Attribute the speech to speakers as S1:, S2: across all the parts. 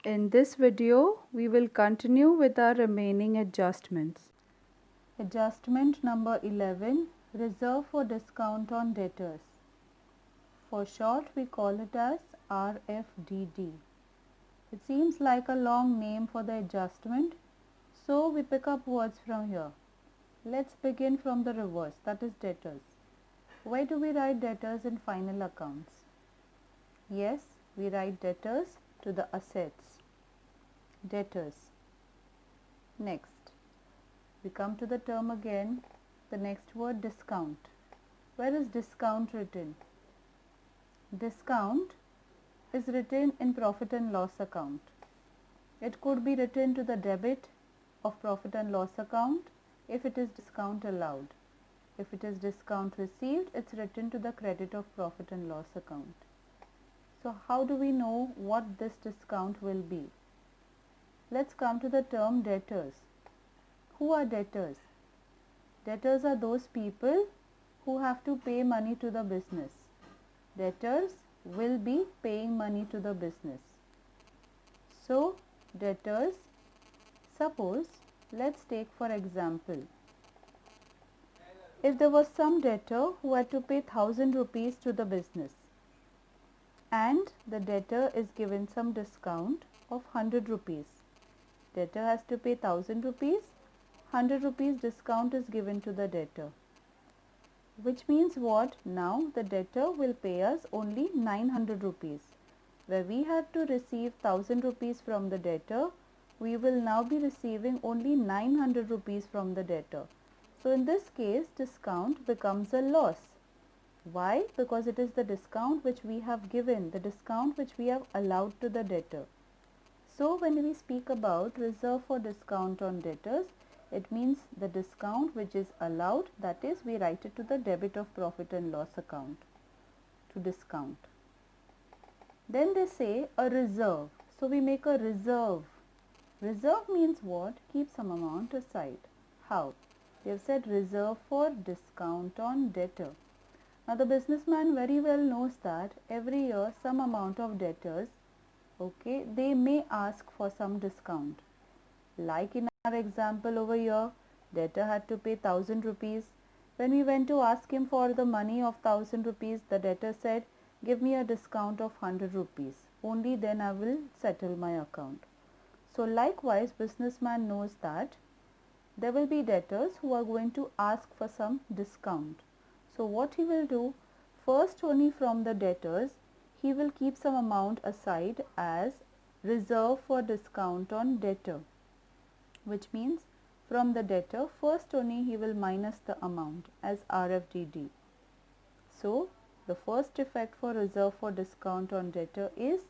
S1: In this video, we will continue with our remaining adjustments. Adjustment number 11, Reserve for Discount on Debtors. For short, we call it as RFDD. It seems like a long name for the adjustment, so we pick up words from here. Let's begin from the reverse, that is debtors. Why do we write debtors in final accounts? Yes, we write debtors to the assets. Debtors. Next, we come to the term again, the next word discount. Where is discount written? Discount is written in profit and loss account. It could be written to the debit of profit and loss account if it is discount allowed. If it is discount received, it's written to the credit of profit and loss account. So how do we know what this discount will be? Let's come to the term debtors. Who are debtors? Debtors are those people who have to pay money to the business. Debtors will be paying money to the business. So, debtors, suppose, let's take for example, if there was some debtor who had to pay 1000 rupees to the business and the debtor is given some discount of 100 rupees. Debtor has to pay 1000 rupees, 100 rupees discount is given to the debtor. Which means what? Now the debtor will pay us only 900 rupees. Where we had to receive 1000 rupees from the debtor, we will now be receiving only 900 rupees from the debtor. So in this case, discount becomes a loss. Why? Because it is the discount which we have given, the discount which we have allowed to the debtor. So when we speak about reserve for discount on debtors, it means the discount which is allowed, that is, we write it to the debit of profit and loss account, to discount. Then they say a reserve. So we make a reserve. Reserve means what? Keep some amount aside. How? They have said reserve for discount on debtor. Now the businessman very well knows that every year some amount of debtors, okay, they may ask for some discount. Like in our example over here, debtor had to pay 1000 rupees. When we went to ask him for the money of 1000 rupees, the debtor said, give me a discount of 100 rupees. Only then I will settle my account. So likewise, businessman knows that there will be debtors who are going to ask for some discount. So what he will do, first only from the debtors, he will keep some amount aside as reserve for discount on debtor, which means from the debtor first only he will minus the amount as RFDD. So the first effect for reserve for discount on debtor is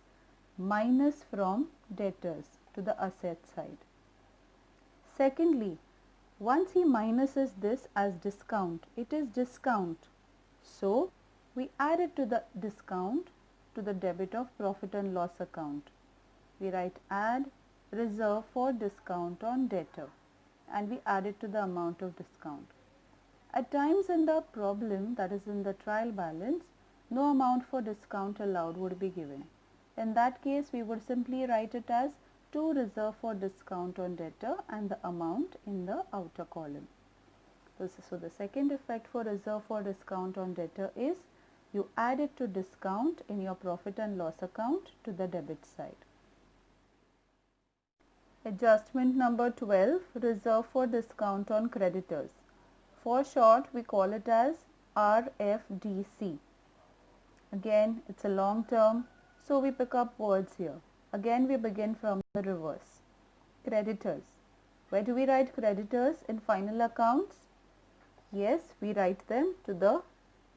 S1: minus from debtors to the asset side. Secondly, once he minuses this as discount, it is discount. So we add it to the discount to the debit of profit and loss account. We write add reserve for discount on debtor and we add it to the amount of discount. At times in the problem, that is in the trial balance, no amount for discount allowed would be given. In that case, we would simply write it as to reserve for discount on debtor and the amount in the outer column. So the second effect for reserve for discount on debtor is you add it to discount in your profit and loss account to the debit side. Adjustment number 12, reserve for discount on creditors. For short, we call it as RFDC. Again, it's a long term, so we pick up words here. Again, we begin from the reverse. Creditors. Where do we write creditors in final accounts? Yes, we write them to the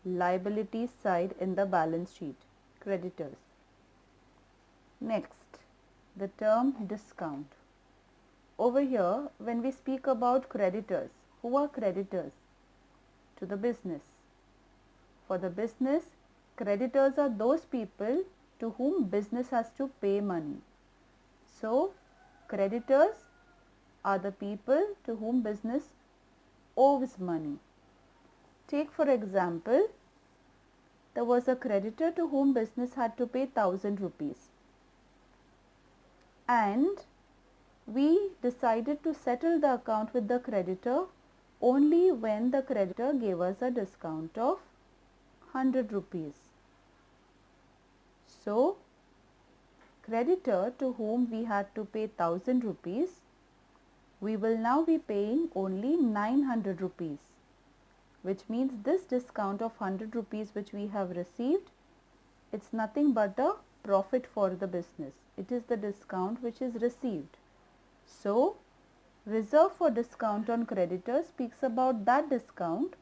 S1: liabilities side in the balance sheet. Creditors. Next, the term discount. Over here, when we speak about creditors, who are creditors? To the business. For the business, creditors are those people to whom business has to pay money. So, creditors are the people to whom business owes money. Take for example, there was a creditor to whom business had to pay 1000 rupees. and we decided to settle the account with the creditor only when the creditor gave us a discount of 100 rupees. So, creditor to whom we had to pay 1000 rupees, we will now be paying only 900 rupees, which means this discount of 100 rupees which we have received, it's nothing but a profit for the business. It is the discount which is received. So, reserve for discount on creditors speaks about that discount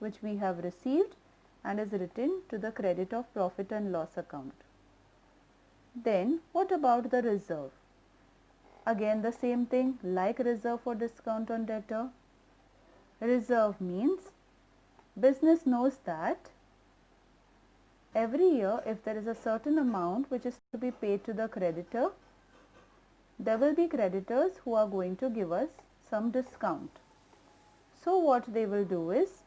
S1: which we have received and is written to the credit of profit and loss account. Then what about the reserve? Again the same thing like reserve for discount on debtor. Reserve means business knows that every year if there is a certain amount which is to be paid to the creditor, there will be creditors who are going to give us some discount. So what they will do is,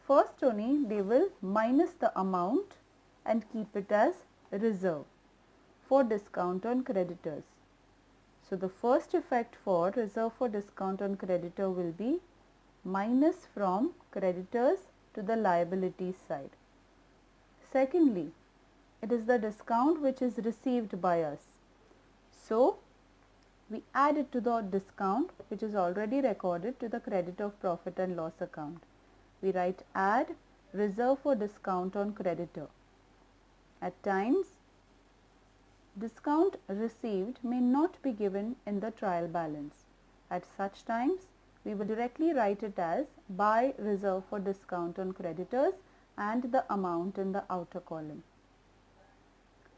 S1: first only they will minus the amount and keep it as reserve for discount on creditors. So the first effect for reserve for discount on creditor will be minus from creditors to the liabilities side. Secondly, it is the discount which is received by us. So we add it to the discount which is already recorded to the credit of profit and loss account. We write add reserve for discount on creditor. At times, discount received may not be given in the trial balance. At such times, we will directly write it as by reserve for discount on creditors and the amount in the outer column.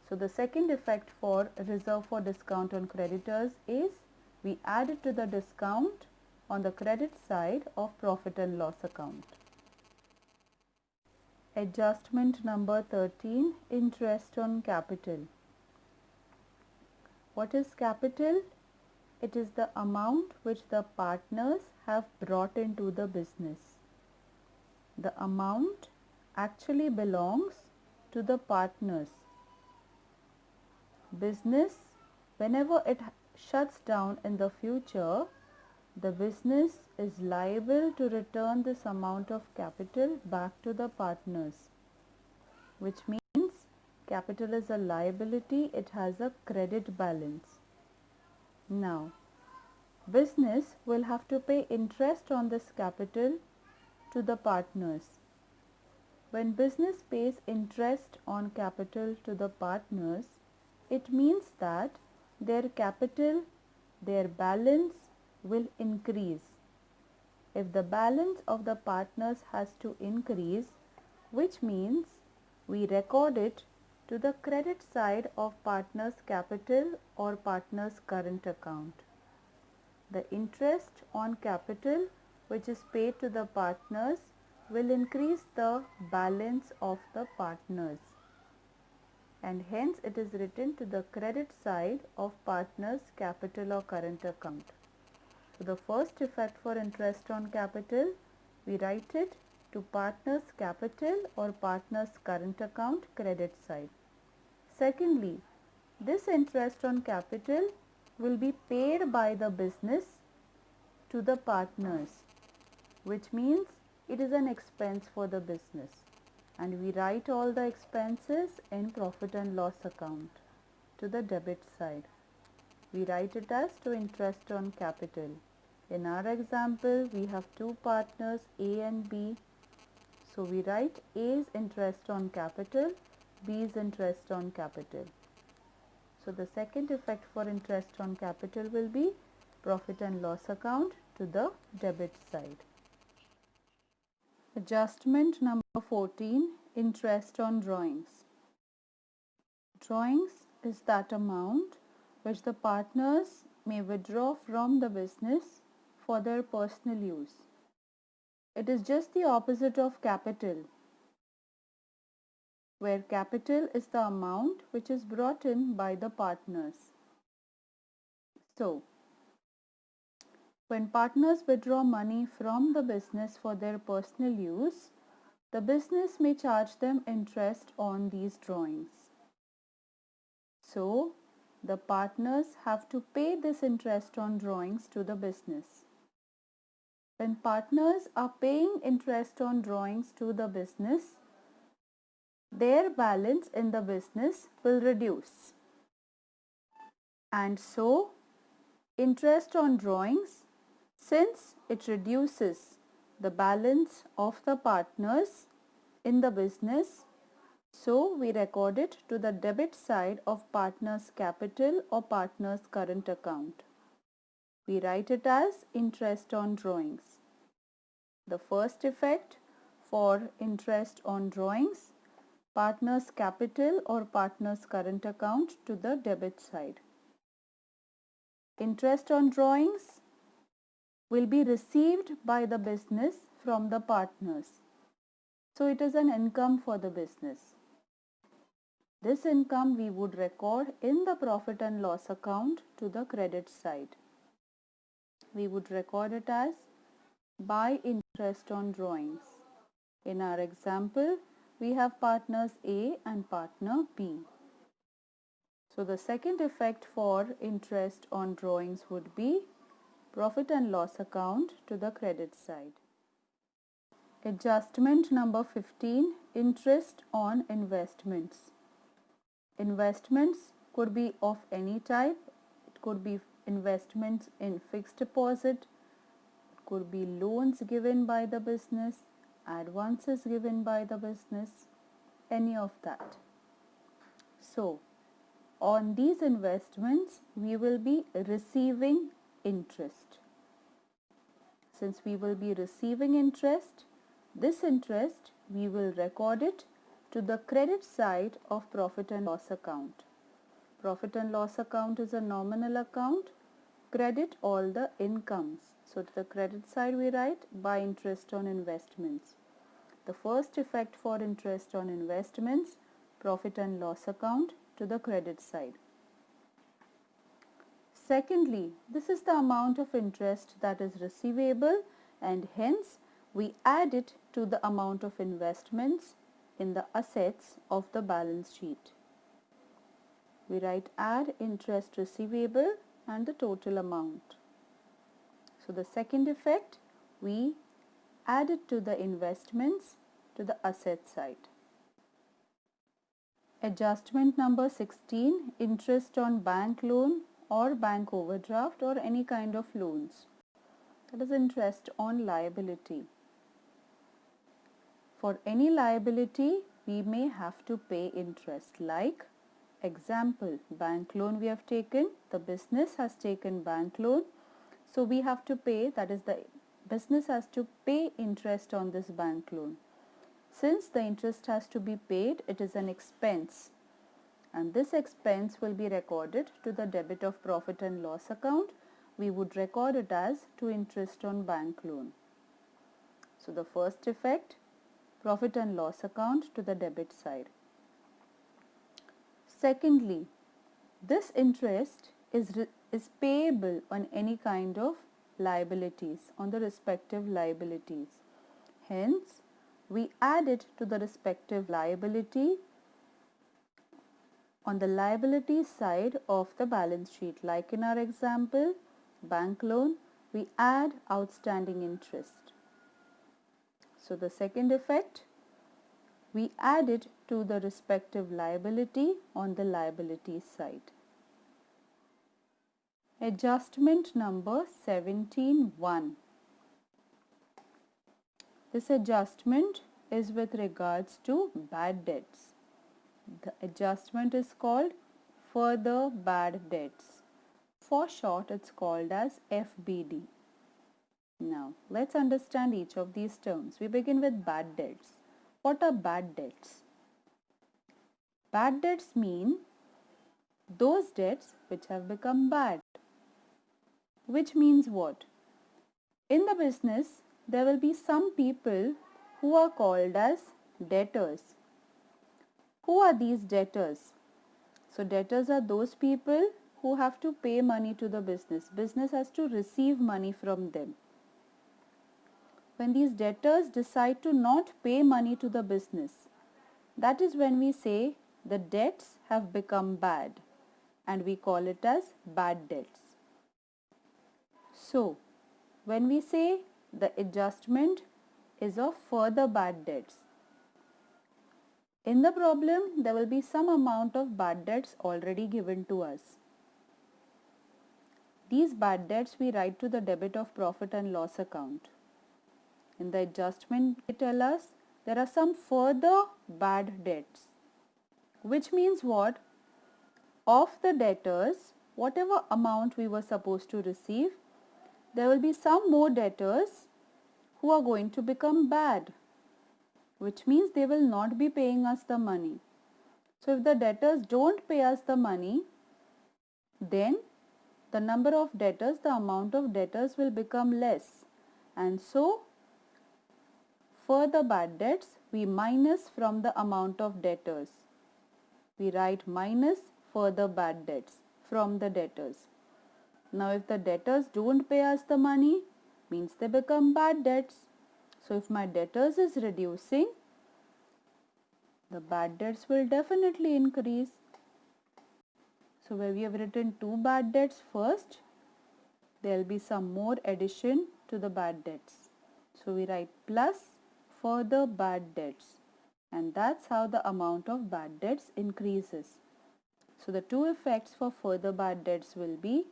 S1: So the second effect for reserve for discount on creditors is we add it to the discount on the credit side of profit and loss account. Adjustment number 13, interest on capital. What is capital? It is the amount which the partners have brought into the business. The amount actually belongs to the partners. Business, whenever it shuts down in the future, the business is liable to return this amount of capital back to the partners, which means capital is a liability, it has a credit balance. Now, business will have to pay interest on this capital to the partners. When business pays interest on capital to the partners, it means that their capital, their balance will increase. If the balance of the partners has to increase, which means we record it to the credit side of partners' capital or partners' current account. The interest on capital which is paid to the partners will increase the balance of the partners, and hence it is written to the credit side of partners' capital or current account. So the first effect for interest on capital, we write it to partners' capital or partners' current account credit side. Secondly, this interest on capital will be paid by the business to the partners, which means it is an expense for the business, and we write all the expenses in profit and loss account to the debit side. We write it as to interest on capital. In our example, we have two partners A and B. So we write A's interest on capital, B's interest on capital. So the second effect for interest on capital will be profit and loss account to the debit side. Adjustment number 14, interest on drawings. Drawings is that amount which the partners may withdraw from the business for their personal use. It is just the opposite of capital, where capital is the amount which is brought in by the partners. So, when partners withdraw money from the business for their personal use, the business may charge them interest on these drawings. So, the partners have to pay this interest on drawings to the business. When partners are paying interest on drawings to the business, their balance in the business will reduce. And so, interest on drawings, since it reduces the balance of the partners in the business, so we record it to the debit side of partner's capital or partner's current account. We write it as interest on drawings. The first effect for interest on drawings, partner's capital or partner's current account to the debit side. Interest on drawings will be received by the business from the partners. So it is an income for the business. This income we would record in the profit and loss account to the credit side. We would record it as by interest on drawings. In our example, we have partners A and partner B. So the second effect for interest on drawings would be profit and loss account to the credit side. Adjustment number 15, interest on investments. Investments could be of any type. It could be investments in fixed deposit, it could be loans given by the business, advances given by the business, any of that. So, on these investments, we will be receiving interest. Since we will be receiving interest, this interest we will record it to the credit side of profit and loss account. Profit and loss account is a nominal account. Credit all the incomes. So to the credit side we write by interest on investments. The first effect for interest on investments, profit and loss account to the credit side. Secondly, this is the amount of interest that is receivable and hence we add it to the amount of investments in the assets of the balance sheet. We write add interest receivable and the total amount. So the second effect, we add it to the investments to the asset side. Adjustment number 16, interest on bank loan or bank overdraft or any kind of loans. That is interest on liability. For any liability, we may have to pay interest. Like, example, bank loan we have taken, the business has taken bank loan. So we have to pay, that is the business has to pay interest on this bank loan. Since the interest has to be paid, it is an expense. And this expense will be recorded to the debit of profit and loss account. We would record it as to interest on bank loan. So the first effect, profit and loss account to the debit side. Secondly, this interest is payable on any kind of liabilities, on the respective liabilities. Hence, we add it to the respective liability on the liability side of the balance sheet. Like in our example, bank loan, we add outstanding interest. So the second effect, we add it to the respective liability on the liability side. Adjustment number 17(1). This adjustment is with regards to bad debts. The adjustment is called further bad debts. For short, it's called as FBD. Now, let's understand each of these terms. We begin with bad debts. What are bad debts? Bad debts mean those debts which have become bad. Which means what? In the business, there will be some people who are called as debtors. Who are these debtors? So debtors are those people who have to pay money to the business. Business has to receive money from them. When these debtors decide to not pay money to the business, that is when we say the debts have become bad. and we call it as bad debts. So, when we say the adjustment is of further bad debts, in the problem there will be some amount of bad debts already given to us. These bad debts we write to the debit of profit and loss account. In the adjustment they tell us there are some further bad debts, which means what? Of the debtors, whatever amount we were supposed to receive, there will be some more debtors who are going to become bad, which means they will not be paying us the money. So if the debtors don't pay us the money, then the number of debtors, the amount of debtors will become less, and so further bad debts we minus from the amount of debtors. We write minus further bad debts from the debtors. Now if the debtors don't pay us the money, means they become bad debts. So if my debtors is reducing, the bad debts will definitely increase. So where we have written two bad debts first, there will be some more addition to the bad debts. So we write plus further bad debts, and that's how the amount of bad debts increases. So the two effects for further bad debts will be,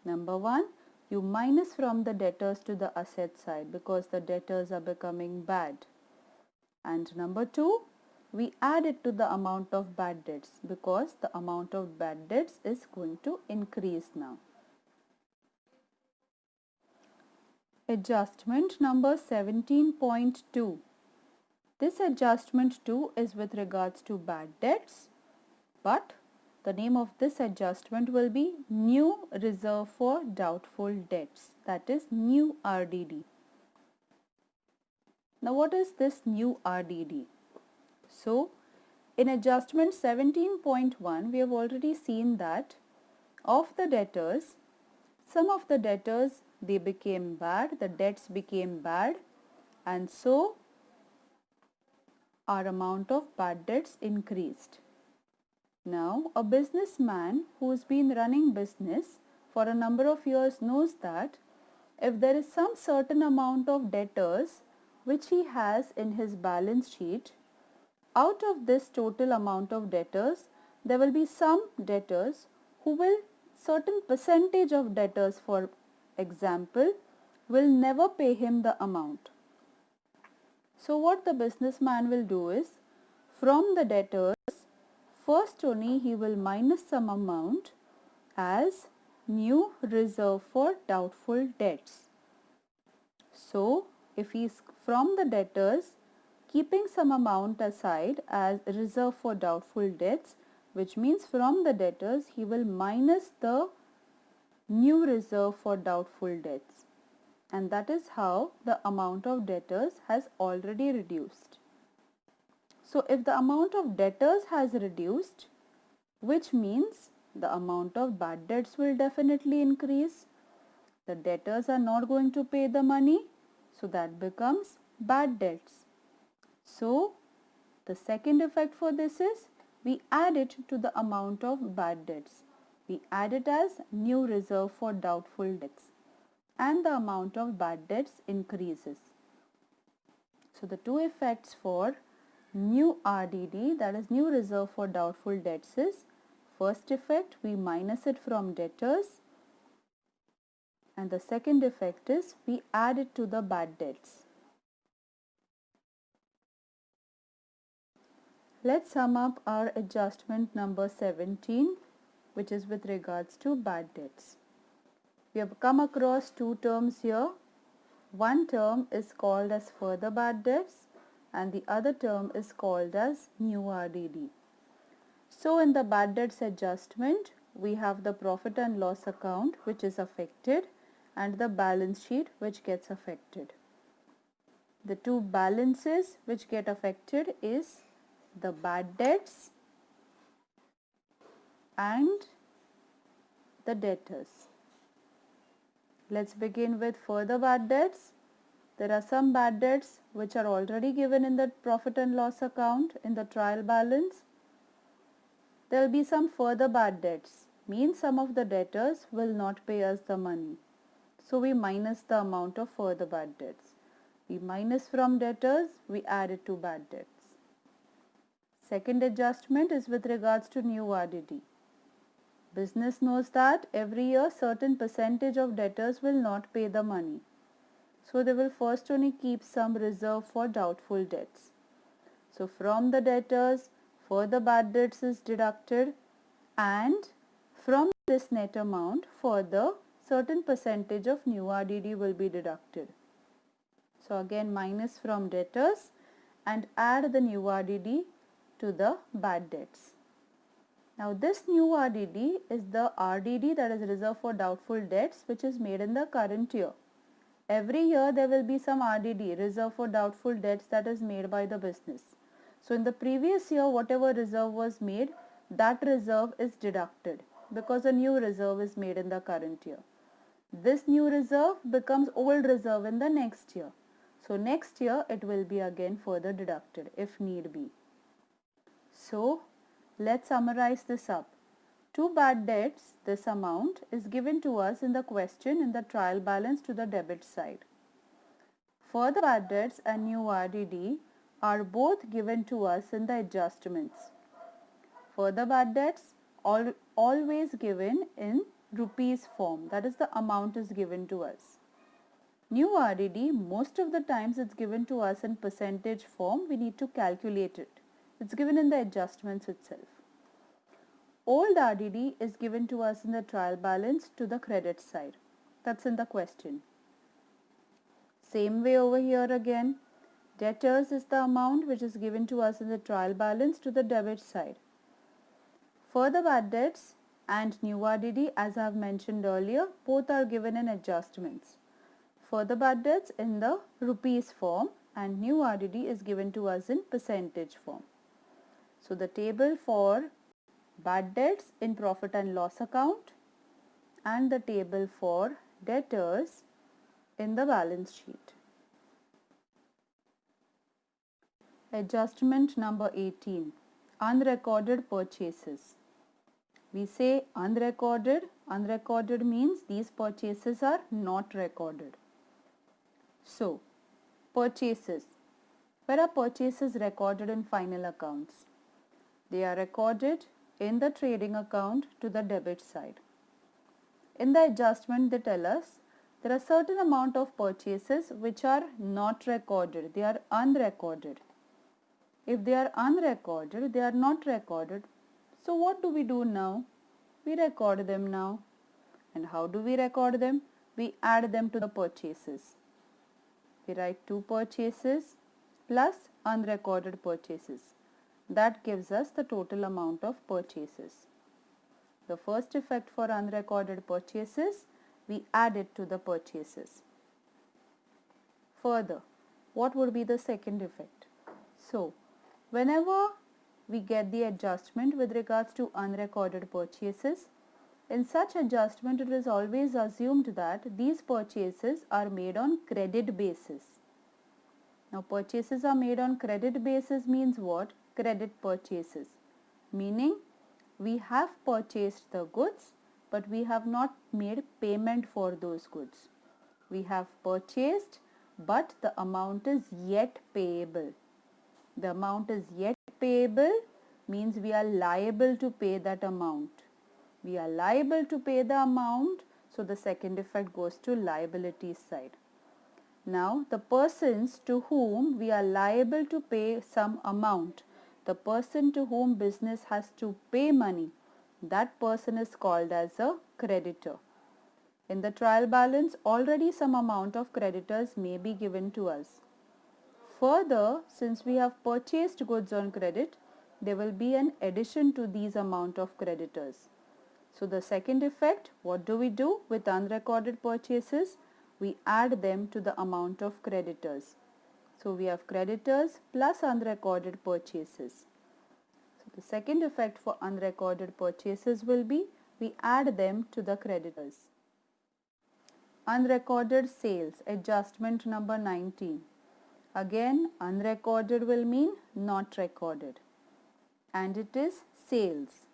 S1: number one, you minus from the debtors to the asset side because the debtors are becoming bad. And number two, we add it to the amount of bad debts because the amount of bad debts is going to increase now. Adjustment number 17.2. This adjustment too is with regards to bad debts, but the name of this adjustment will be New Reserve for Doubtful Debts, that is new RDD. Now what is this new RDD? So in adjustment 17.1 we have already seen that of the debtors, some of the debtors they became bad, the debts became bad, and so our amount of bad debts increased. Now a businessman who's been running business for a number of years knows that if there is some certain amount of debtors which he has in his balance sheet, out of this total amount of debtors, there will be some debtors who will, certain percentage of debtors for example, will never pay him the amount. So what the businessman will do is, from the debtors, first only he will minus some amount as new reserve for doubtful debts. So if he is from the debtors keeping some amount aside as reserve for doubtful debts, which means from the debtors he will minus the new reserve for doubtful debts, and that is how the amount of debtors has already reduced. So if the amount of debtors has reduced, which means the amount of bad debts will definitely increase. The debtors are not going to pay the money, so that becomes bad debts. So the second effect for this is we add it to the amount of bad debts. We add it as new reserve for doubtful debts, and the amount of bad debts increases. So the two effects for new RDD, that is new reserve for doubtful debts, is first effect we minus it from debtors, and the second effect is we add it to the bad debts. Let's sum up our adjustment number 17, which is with regards to bad debts. We have come across two terms here. One term is called as further bad debts and the other term is called as new RDD. So in the bad debts adjustment, we have the profit and loss account which is affected and the balance sheet which gets affected. The two balances which get affected is the bad debts and the debtors. Let's begin with further bad debts. There are some bad debts which are already given in the profit and loss account in the trial balance. There will be some further bad debts means some of the debtors will not pay us the money. So we minus the amount of further bad debts. We minus from debtors, we add it to bad debts. Second adjustment is with regards to new RDD. Business knows that every year certain percentage of debtors will not pay the money. So they will first only keep some reserve for doubtful debts. So from the debtors, further bad debts is deducted, and from this net amount, further certain percentage of new RDD will be deducted. So again minus from debtors and add the new RDD to the bad debts. Now this new RDD is the RDD, that is reserved for doubtful debts, which is made in the current year. Every year there will be some RDD, reserve for doubtful debts, that is made by the business. So in the previous year whatever reserve was made, that reserve is deducted because a new reserve is made in the current year. This new reserve becomes old reserve in the next year. So next year it will be again further deducted if need be. So let's summarize this up. To bad debts, this amount is given to us in the question in the trial balance to the debit side. Further bad debts and new RDD are both given to us in the adjustments. Further bad debts always given in rupees form, that is the amount is given to us. New RDD most of the times it's given to us in percentage form, we need to calculate it. It's given in the adjustments itself. Old RDD is given to us in the trial balance to the credit side. That's in the question. Same way over here again. Debtors is the amount which is given to us in the trial balance to the debit side. Further bad debts and new RDD, as I have mentioned earlier, both are given in adjustments. Further bad debts in the rupees form and new RDD is given to us in percentage form. So the table for bad debts in profit and loss account and the table for debtors in the balance sheet. Adjustment number 18, unrecorded purchases. We say unrecorded. Unrecorded means these purchases are not recorded. So, purchases. Where are purchases recorded in final accounts? They are recorded in the trading account to the debit side. In the adjustment they tell us there are certain amount of purchases which are not recorded. They are unrecorded. If they are unrecorded, they are not recorded. So what do we do now? We record them now. And how do we record them? We add them to the purchases. We write 2 purchases plus unrecorded purchases. That gives us the total amount of purchases. The first effect for unrecorded purchases, we add it to the purchases. Further, what would be the second effect? So, whenever we get the adjustment with regards to unrecorded purchases, in such adjustment it is always assumed that these purchases are made on credit basis. Now purchases are made on credit basis means what? Credit purchases. Meaning we have purchased the goods but we have not made payment for those goods. We have purchased but the amount is yet payable. The amount is yet payable means we are liable to pay that amount. We are liable to pay the amount, so the second effect goes to liability side. Now the persons to whom we are liable to pay some amount, the person to whom business has to pay money, that person is called as a creditor. In the trial balance, already some amount of creditors may be given to us. Further, since we have purchased goods on credit, there will be an addition to these amount of creditors. So the second effect, what do we do with unrecorded purchases? We add them to the amount of creditors. So we have creditors plus unrecorded purchases. So the second effect for unrecorded purchases will be we add them to the creditors. Unrecorded sales, adjustment number 19. Again, unrecorded will mean not recorded. And it is sales.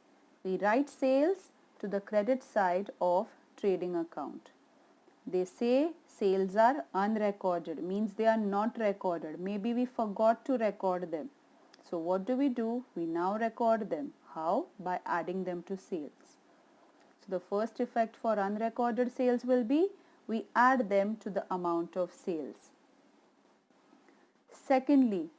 S1: We write sales to the credit side of trading account. They say sales are unrecorded, means they are not recorded. Maybe we forgot to record them. So what do? We now record them. How? By adding them to sales. So the first effect for unrecorded sales will be we add them to the amount of sales. Secondly,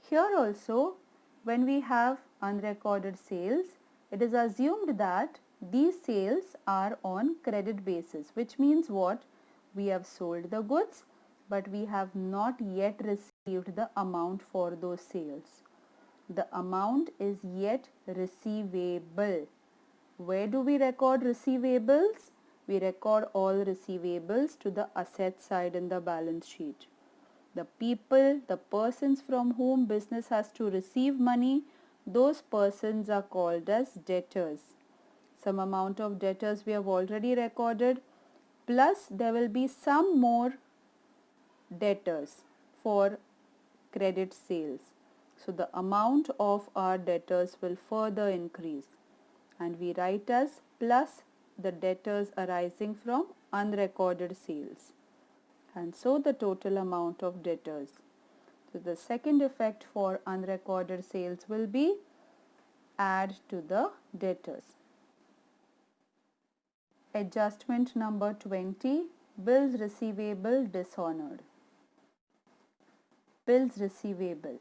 S1: here also when we have unrecorded sales, it is assumed that these sales are on credit basis, which means what? We have sold the goods but we have not yet received the amount for those sales. The amount is yet receivable. Where do we record receivables? We record all receivables to the asset side in the balance sheet. The people, the persons from whom business has to receive money, those persons are called as debtors. Some amount of debtors we have already recorded, plus there will be some more debtors for credit sales. So the amount of our debtors will further increase, and we write as plus the debtors arising from unrecorded sales, and so the total amount of debtors. So the second effect for unrecorded sales will be add to the debtors. Adjustment number 20, bills receivable dishonored. Bills receivable.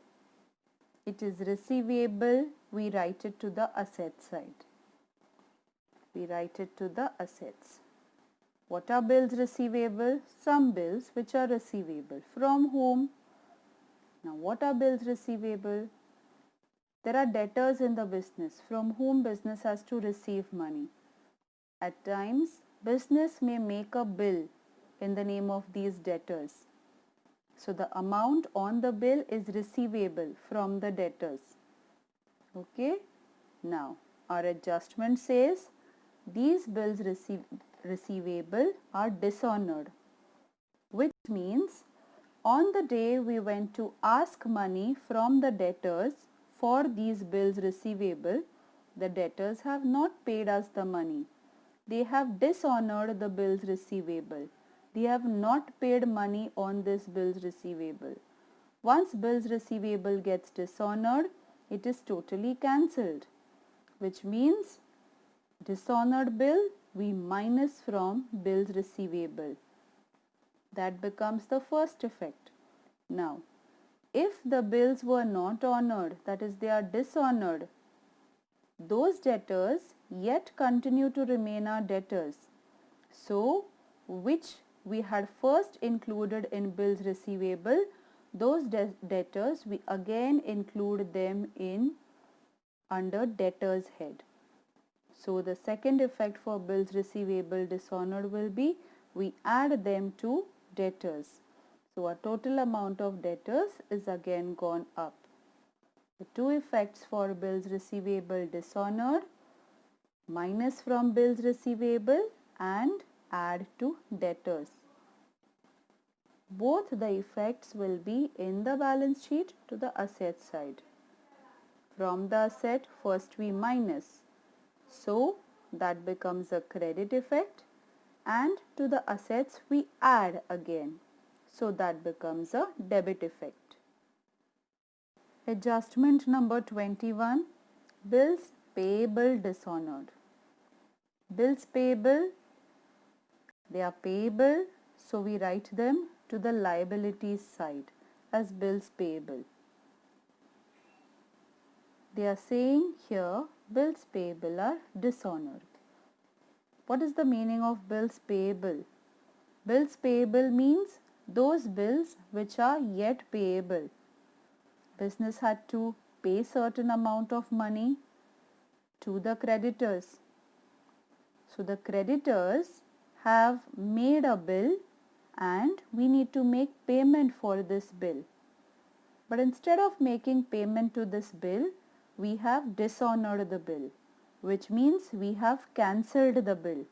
S1: It is receivable, we write it to the asset side. We write it to the assets. What are bills receivable? Some bills which are receivable. From whom? Now what are bills receivable? There are debtors in the business from whom business has to receive money. At times, business may make a bill in the name of these debtors. So the amount on the bill is receivable from the debtors. Okay? Now, our adjustment says these bills receivable are dishonored, which means on the day we went to ask money from the debtors for these bills receivable, the debtors have not paid us the money. They have dishonored the bills receivable. They have not paid money on this bills receivable. Once bills receivable gets dishonored, it is totally cancelled, which means dishonored bill we minus from bills receivable. That becomes the first effect. Now, if the bills were not honored, that is they are dishonored, those debtors yet continue to remain our debtors. So, which we had first included in bills receivable, those debtors we again include them in under debtors head. So the second effect for bills receivable dishonored will be we add them to debtors. So our total amount of debtors is again gone up. The two effects for bills receivable dishonored, minus from bills receivable and add to debtors. Both the effects will be in the balance sheet to the asset side. From the asset, first we minus. So that becomes a credit effect, and to the assets we add again. So that becomes a debit effect. Adjustment number 21, bills payable dishonored. Bills payable, they are payable, so we write them to the liabilities side as bills payable. They are saying here bills payable are dishonored. What is the meaning of bills payable? Bills payable means those bills which are yet payable. Business had to pay certain amount of money to the creditors. So the creditors have made a bill and we need to make payment for this bill. But instead of making payment to this bill, we have dishonored the bill, which means we have cancelled the bill.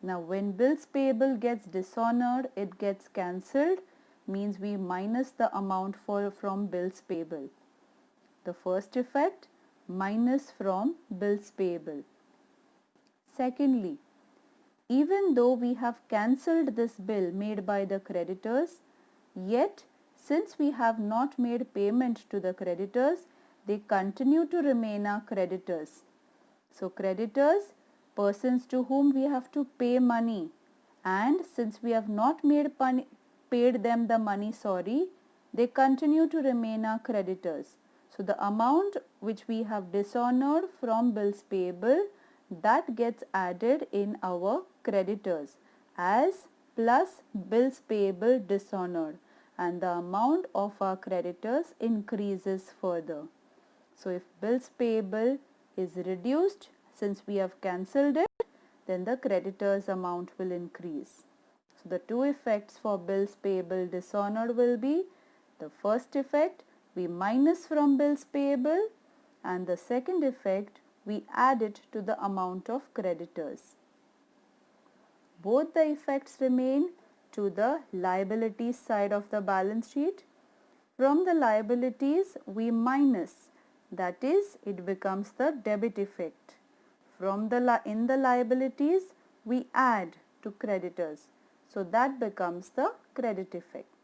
S1: Now when bills payable gets dishonored, it gets cancelled, means we minus the amount from bills payable. The first effect, minus from bills payable. Secondly, even though we have cancelled this bill made by the creditors, yet since we have not made payment to the creditors, they continue to remain our creditors. So creditors, persons to whom we have to pay money, and since we have not paid them the money, they continue to remain our creditors. So the amount which we have dishonored from bills payable, that gets added in our creditors as plus bills payable dishonored, and the amount of our creditors increases further. So if bills payable is reduced, since we have cancelled it, then the creditors amount will increase. So the two effects for bills payable dishonored will be, the first effect we minus from bills payable, and the second effect we add it to the amount of creditors. Both the effects remain to the liabilities side of the balance sheet. From the liabilities we minus, that is, it becomes the debit effect. In the liabilities we add to creditors, so that becomes the credit effect.